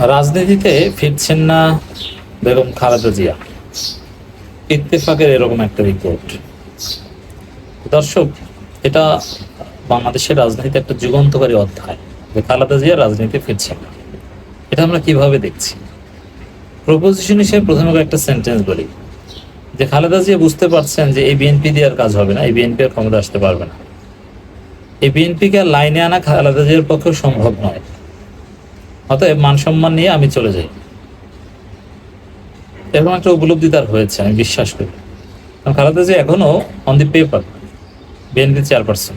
রাজনীতিতে ফিরছেন না বেগম খালেদা জিয়া, ইত্তেফাকের এরকম একটা রিপোর্ট। দর্শক, এটা বাংলাদেশের রাজনীতিতে একটা যুগান্তকারী অধ্যায় যে খালেদা জিয়া রাজনীতি ফিরছেন না। এটা আমরা কিভাবে দেখছি? প্রপোজিশন হিসেবে প্রথমে একটা সেন্টেন্স বলি যে খালেদা জিয়া বুঝতে পারছেন যে এই বিএনপি দিয়ে আর কাজ হবে না, এই বিএনপি আর ক্ষমতা আসতে পারবে না, এই বিএনপিকে আর লাইনে আনা খালেদা জিয়ার পক্ষে সম্ভব নয়, অতএব মান সম্মান নিয়ে আমি চলে যাই। এরকম একটা উপলব্ধি তার হয়েছে, আমি বিশ্বাস করি। কারণ খালেদা জিয়া এখনো on the paper BNP chairperson,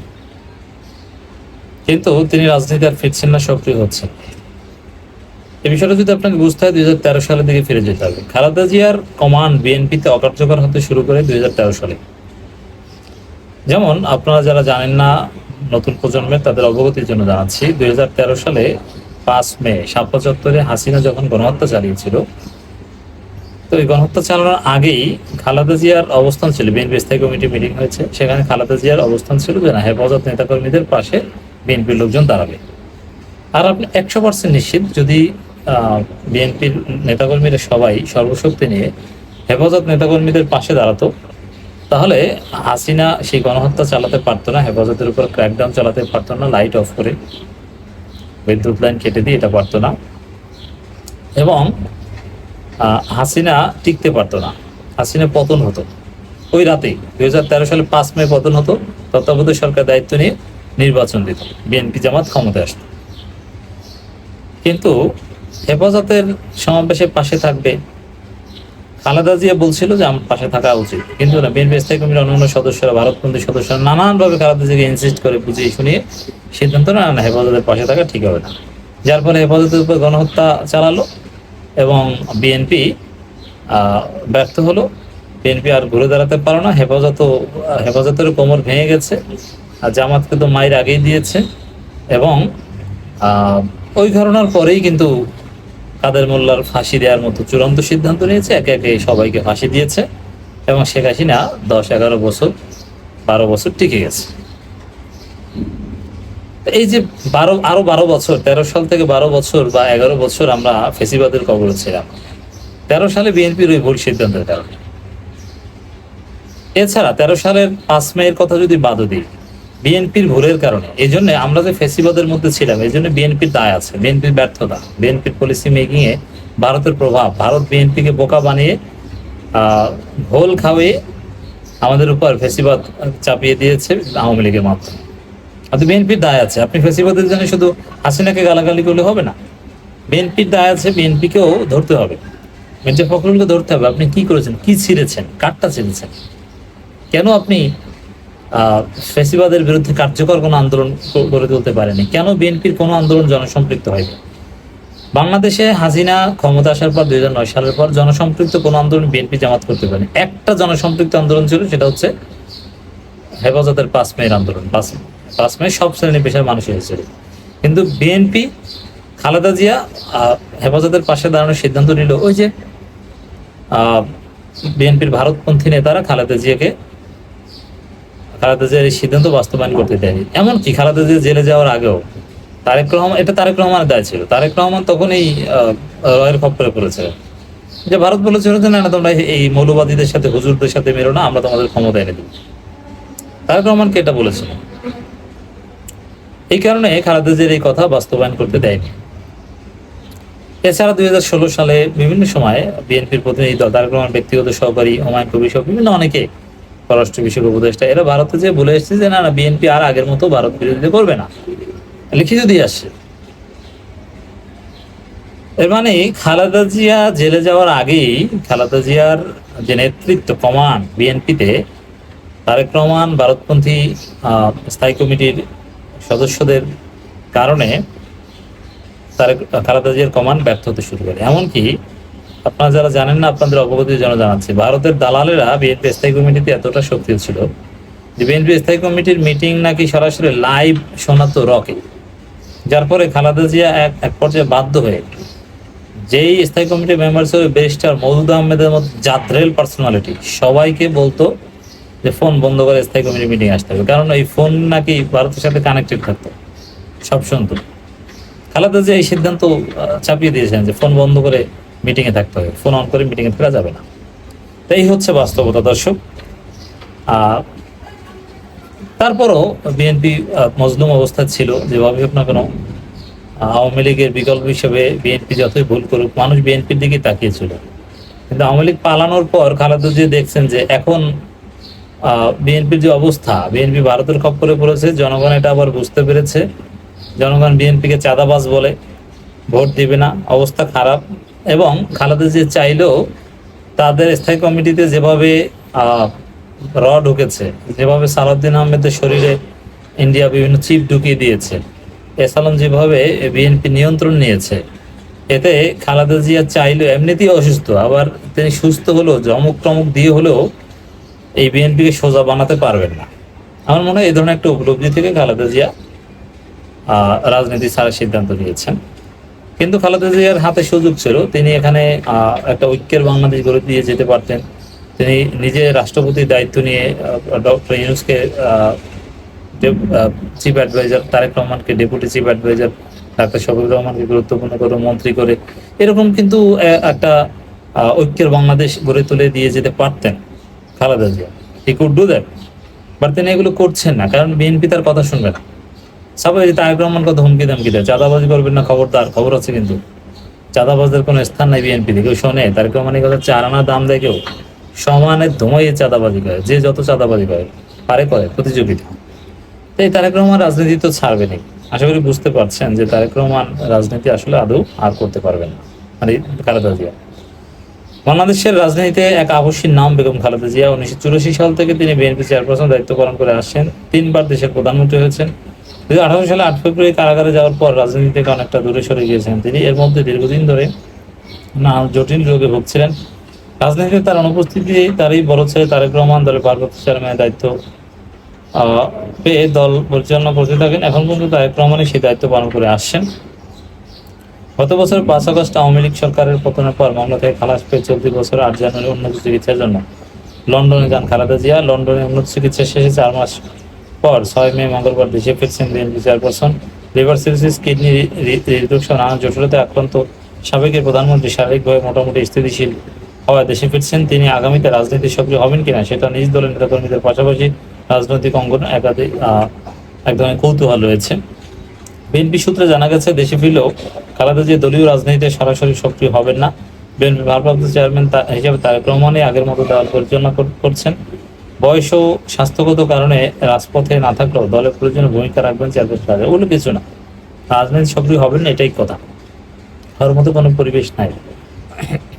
কিন্তু তিনি রাজনীতি আর ফিরছেন না, সক্রিয় হচ্ছেন। এই বিষয়টা যদি আপনাকে বুঝতে হয় 2013 সালের দিকে ফিরে যেতে হবে। খালেদা জিয়ার কমান্ড বিএনপিতে অকার্যকর হতে শুরু করে 2013 সালে। যেমন আপনারা যারা জানেন না, নতুন প্রজন্মের, তাদের অবগতির জন্য জানাচ্ছি, 2013 সালে 5 মে শাপলা চত্বরে হাসিনা যখন গণহত্যা চালিয়েছিল, তো এই গণহত্যা চালানোর আগেই খালেদা জিয়ার অবস্থান ছিল, বিএনপি স্থায়ী কমিটি মিটিং হয়েছে, সেখানে খালেদা জিয়ার অবস্থান ছিল যে না, হেফাজত নেতাকর্মীদের পাশে বিএনপির লোকজন দাঁড়াবে। আর আপনি 100% নিশ্চিত, যদি বিএনপির নেতাকর্মীরা সবাই সর্বশক্তি নিয়ে হেফাজত নেতাকর্মীদের পাশে দাঁড়াতো, তাহলে হাসিনা সেই গণহত্যা চালাতে পারতো না, হেফাজতের উপর ক্র্যাকডাউন চালাতে পারতো না, লাইট অফ করে বিদ্যুৎ লাইন কেটে দিয়ে এটা পারতো না, এবং হাসিনা টিকতে পারতো না, হাসিনা পতন হতো ওই রাতেই। 2013 সালে 5 মে পতন হতো, তত্ত্বাবধায়ক সরকার দায়িত্ব নিয়ে নির্বাচন দিত, বিএনপি জামাত ক্ষমতায় আসতো। কিন্তু হেফাজতের সমাবেশে পাশে থাকবে, খালেদা জিয়া বলছিল যে আমার পাশে থাকা উচিত, কিন্তু না, বিএনপি স্থায়ী কমিটির অন্যান্য সদস্যরা, ভারতপন্থী সদস্যরা নানানভাবে খালেদা জিয়াকে ইনসিস্ট করে বুঝিয়ে শুনিয়ে সিদ্ধান্ত না, হেফাজতের পাশে থাকা ঠিক হবে না। যার ফলে হেফাজতের উপর গণহত্যা চালালো এবং বিএনপি ব্যর্থ হলো। বিএনপি আর ঘুরে দাঁড়াতে পারো না, হেফাজতের কোমর ভেঙে গেছে, আর জামাতকে তো মায়ের আগেই দিয়েছে। এবং ওই ঘটনার পরেই কিন্তু কাদের মোল্লার ফাঁসি দেওয়ার মতো চূড়ান্ত সিদ্ধান্ত নিয়েছে, একে একে সবাইকে ফাঁসি দিয়েছে, এবং শেখ হাসিনা 10-11 বছর 12 বছর টিকে গেছে। এই যে আরো 12 বছর, 13 সাল থেকে 12 বছর বা 11 বছর আমরা ফেসিবাদের কবলে ছিলাম 13 সালে বিএনপির ওই ভুল সিদ্ধান্তের কারণে। এছাড়া 13 সালের 5 মের কথা যদি বাদ দিই, বিএনপির ভুলের কারণে, এই জন্য আমরা যে ফেসিবাদের মধ্যে ছিলাম, এই জন্য বিএনপির দায় আছে, বিএনপির ব্যর্থতা, বিএনপির পলিসি মেকিং এ ভারতের প্রভাব, ভারত বিএনপিকে বোকা বানিয়ে ঘোল খাওয়িয়ে আমাদের উপর ফেসিবাদ চাপিয়ে দিয়েছে আওয়ামী লীগের মাধ্যমে। অর্থাৎ বিএনপির দায় আছে। আপনি ফেসিবাদের জন্য শুধু হাসিনাকে গালাগালি করলে হবে না, বিএনপির দায় আছে, বিএনপিকেও ধরতে হবে, মির্জা ফখরুলকে ধরতে হবে। আপনি কি করেছেন, কি ছিঁড়েছেন, কাঠটা ছিঁড়েছেন, কেন আপনি ফেসিবাদের বিরুদ্ধে কার্যকর কোনো আন্দোলন গড়ে তুলতে পারেনি, কেন বিএনপির কোনো আন্দোলন জনসম্পৃক্ত হয়নি? বাংলাদেশে হাসিনা ক্ষমতা আসার পর 2009 সালের পর জনসম্পৃক্ত কোনো আন্দোলন বিএনপি জামাত করতে পারেনি। একটা জনসম্পৃক্ত আন্দোলন ছিল, সেটা হচ্ছে হেফাজতের 5 মের আন্দোলন। 5 মে সব শ্রেণী পেশার মানুষ এসেছিল, কিন্তু বিএনপি, খালেদা জিয়া হেফাজতের পাশে দাঁড়ানোর সিদ্ধান্ত নিল। ওই যে বিএনপির ভারতপন্থী নেতারা খালেদা জিয়ার এই সিদ্ধান্ত বাস্তবায়ন করতে দেয়নি। এমনকি খালেদা জিয়া জেলে যাওয়ার আগেও তারেক রহমানের দায় ছিল। তারেক রহমান তখন এই রয়ের খপ্পরে পড়েছিলেন যে ভারত বলেছিল যে না, তোমরা এই মৌলবাদীদের সাথে, হুজুরদের সাথে মেরো না, আমরা তোমাদের ক্ষমতা এনে দেব। তারেক রহমানকে এটা বলেছিল। এই কারণে খালেদা জিয়ার এই কথা বাস্তবায়ন করতে দেয়নি। এছাড়া 2016 সালে বিভিন্ন সময়ে বিএনপির প্রতিনিধি দল, তারেক রহমান ব্যক্তিগত সহকারী, হুমায়ুন কবির সহ বিভিন্ন অনেকে, পররাষ্ট্র বিষয়ক উপদেষ্টা, এরা ভারতে যে বলে এসেছে যে না, বিএনপি আর আগের মতো ভারত বিরোধিতা করবে না, লিখিত দিয়ে আসছে। এর মানে খালেদা জিয়া জেলে যাওয়ার আগেই খালেদা জিয়ার যে নেতৃত্ব, কমান্ড বিএনপিতে, তারেক রহমান, ভারতপন্থী স্থায়ী কমিটির সদস্যদের কারণে খালেদা জিয়ার কমান্ড ব্যর্থ হতে শুরু করে। এমনকি আপনারা যারা জানেন না, আপনাদের অবগতির জন্য জানাচ্ছি, ভারতের দালালেরা বিএনপি স্থায়ী কমিটিতে এতটা সক্রিয় ছিল যে বিএনপি স্থায়ী কমিটির মিটিং নাকি সরাসরি লাইভ শোনাতো রকে। যার পরে খালেদা জিয়া এক পর্যায়ে বাধ্য হয়ে যেই স্থায়ী কমিটির মেম্বার ছিল ব্যারিস্টার মওদুদ আহমেদের মতো জাদ্রেল পার্সোনালিটি, সবাইকে বলতো যে ফোন বন্ধ করে স্থায়ী কমিটির মিটিং আসতে হবে, কারণ এই ফোন নাকি ভারতের সাথে কানেক্টেড থাকতো, সব শুনতো। খালেদা জিয়া এই সিদ্ধান্ত চাপিয়ে দিয়েছেন যে ফোন বন্ধ করে মিটিংয়ে থাকতে হবে, ফোন অন করে মিটিংয়ে থাকা যাবে না। তো এই হচ্ছে বাস্তবতা দর্শক। আহ তারপরও বিএনপি মজলুম অবস্থা ছিল, যেভাবে হোক না কেন আওয়ামী লীগের বিকল্প হিসেবে বিএনপি যতই ভুল করুক মানুষ বিএনপির দিকে তাকিয়েছিল। কিন্তু আওয়ামী লীগ পালানোর পর খালেদা জিয়া দেখছেন যে এখন বিএনপির যে অবস্থা, বিএনপি ভারতের খপ্পরে পড়েছে, জনগণ এটা আবার বুঝতে পেরেছে। জনগণ বিএনপিকে চাঁদাবাজ বলে, ভোট দিবে না, অবস্থা খারাপ। এবং খালেদা জিয়া চাইলেও তাদের স্থায়ী কমিটিতে যেভাবে র ঢুকেছে, যেভাবে সালাউদ্দিন আহমেদের শরীরে ইন্ডিয়া বিভিন্ন চিপ ঢুকিয়ে দিয়েছে, এসালাম যেভাবে বিএনপি নিয়ন্ত্রণ নিয়েছে, এতে খালেদা জিয়া চাইলেও এমনিতেই অসুস্থ, আবার তিনি সুস্থ হলেও জমক টমক দিয়ে হলেও এই বিএনপিকে সোজা বানাতে পারবেন না। আমার মনে হয় এই ধরনের একটা উপলব্ধি থেকে খালেদা জিয়া রাজনীতি ছাড়ার সিদ্ধান্ত নিয়েছেন। কিন্তু খালেদা জিয়ার হাতে সুযোগ ছিল, তিনি এখানে একটা ঐক্যের বাংলাদেশ গড়ে দিয়ে যেতে পারতেন। তিনি নিজে রাষ্ট্রপতির দায়িত্ব নিয়ে ডক্টর ইউনূসকে চিফ অ্যাডভাইজার, তারেক রহমানকে ডেপুটি চিফ অ্যাডভাইজার, ডাক্তার শফিকুর রহমানকে গুরুত্বপূর্ণ করে মন্ত্রী করে এরকম কিন্তু একটা ঐক্যের বাংলাদেশ গড়ে তুলে দিয়ে যেতে পারতেন Khaleda Zia. He could do that, but তিনি এগুলো করছেন না, কারণ বিএনপি তার কথা শুনবে না। সবাই তারেক রহমান কথা হুমকি দামকি দেয়, চাঁদাবাজি করবেন না, খবরদার, খবর আছে কিন্তু চাঁদাবাজদের কোনো স্থান নাই বিএনপিতে। কেউ শোনে তারেক রহমানের কথা? 4 আনা দাম দেয় কেউ? সমানে ধুমাইয়ে চাঁদাবাজি করে, যে যত চাঁদাবাজি করে পারে করে প্রতিযোগিতা। এই তারেক রহমান রাজনীতি তো ছাড়বেনই। আশা করি বুঝতে পারছেন যে তারেক রহমান রাজনীতি আসলে আদৌ আর করতে পারবেন না, মানে খালেদা জিয়া। বাংলাদেশের রাজনীতিতে এক আবশ্যিক নাম বেগম খালেদা জিয়া। 1984 সাল থেকে তিনি বিএনপি চেয়ারপারসন দায়িত্ব পালন করে আসছেন, 3বার দেশের প্রধানমন্ত্রী হয়েছেন। 2018 সালে 8 ফেব্রুয়ারি কারাগারে যাওয়ার পর রাজনীতি থেকে অনেকটা দূরে সরে গিয়েছেন তিনি। এর মধ্যে দীর্ঘদিন ধরে নানা জটিল রোগে ভুগছিলেন। রাজনীতিতে তার অনুপস্থিতি তারই বড় ছেলে তারেক রহমান দলের ভারপ্রাপ্ত চেয়ারম্যানের দায়িত্ব পেয়ে দল পরিচালনা করতে থাকেন। এখন পর্যন্ত তারেক রহমানই সেই দায়িত্ব পালন করে আসছেন। গত বছর 5 আগস্ট আওয়ামী লীগ সরকারের পতনের পর মামলা থেকে খালাস পেয়ে চলতি বছর 8 জানুয়ারি উন্নত চিকিৎসার জন্য লন্ডনে যান খালেদা জিয়া। লন্ডনে উন্নত চিকিৎসা শেষে 4 মাস পর 6 মে মঙ্গলবার দেশে ফিরছেন BNP chairperson. Liver cirrhosis, kidney হৃদরোগ সহ নানা জটিলতায় আক্রান্ত সাবেক প্রধানমন্ত্রী শারীরিকভাবে মোটামুটি স্থিতিশীল হওয়ায় দেশে ফিরছেন। তিনি আগামীতে রাজনীতি সক্রিয় হবেন কিনা সেটা নিজ দলের নেতাকর্মীদের পাশাপাশি রাজনৈতিক অঙ্গনে এক ধরনের কৌতূহল রয়েছে। বিএনপি সূত্রে জানা গেছে, দেশে ফিরলেও খালেদা জিয়া দলীয় রাজনীতিতে সরাসরি সক্রিয় হবেন না। বিএনপি ভারপ্রাপ্ত চেয়ারম্যান হিসেবে তারেক রহমানই আগের মতো দল পরিচালনা করছেন। বয়স ও স্বাস্থ্যগত কারণে রাজপথে না থাকলেও দলের প্রয়োজনীয় ভূমিকা রাখবেন চেয়ারপারসন। ওগুলো কিছু না, রাজনীতি সক্রিয় হবেন না, এটাই কথা। হওয়ার মতো কোনো পরিবেশ নাই।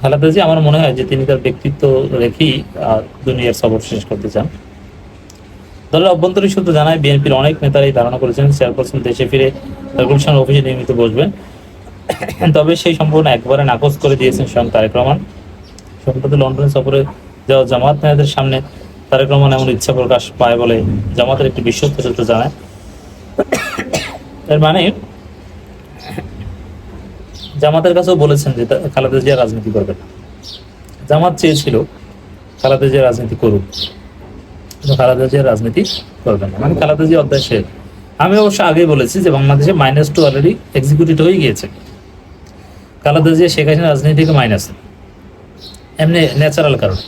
খালেদা জিয়া আমার মনে হয় যে তিনি তার ব্যক্তিত্ব রেখেই দুনিয়ার সফর শেষ করতে চান। দলের অভ্যন্তরীণ সূত্র জানায়, বিএনপির অনেক নেতারাই ধারণা করেছেন চেয়ারপারসন দেশে ফিরে গুলশান অফিসে নিয়মিত বসবেন। তবে সেই সম্ভাবনা একবারে নাকচ করে দিয়েছেন স্বয়ং তারেক রহমান। সম্প্রতি লন্ডনে সফরে যাওয়া জামাত নেতাদের সামনে তারেক রহমান এমন ইচ্ছা প্রকাশ পায় বলে জামাতের একটি বিশ্বস্ত সূত্র জানায়। এর মানে জামাতের কাছেও বলেছেন যে খালেদা জিয়া রাজনীতি করবে না। জামাত চেয়েছিল খালেদা জিয়া রাজনীতি করুক, খালেদা জিয়া রাজনীতি করবেন না, মানে খালেদা জিয়া অধ্যায় শেষ। আমি অবশ্য আগেই বলেছি যে বাংলাদেশে -2 অলরেডি এক্সিকিউটেড হয়ে গিয়েছে। খালেদা জিয়া শেখ হাসিনা রাজনীতি থেকে মাইনাস, এমনি ন্যাচারাল কারণ।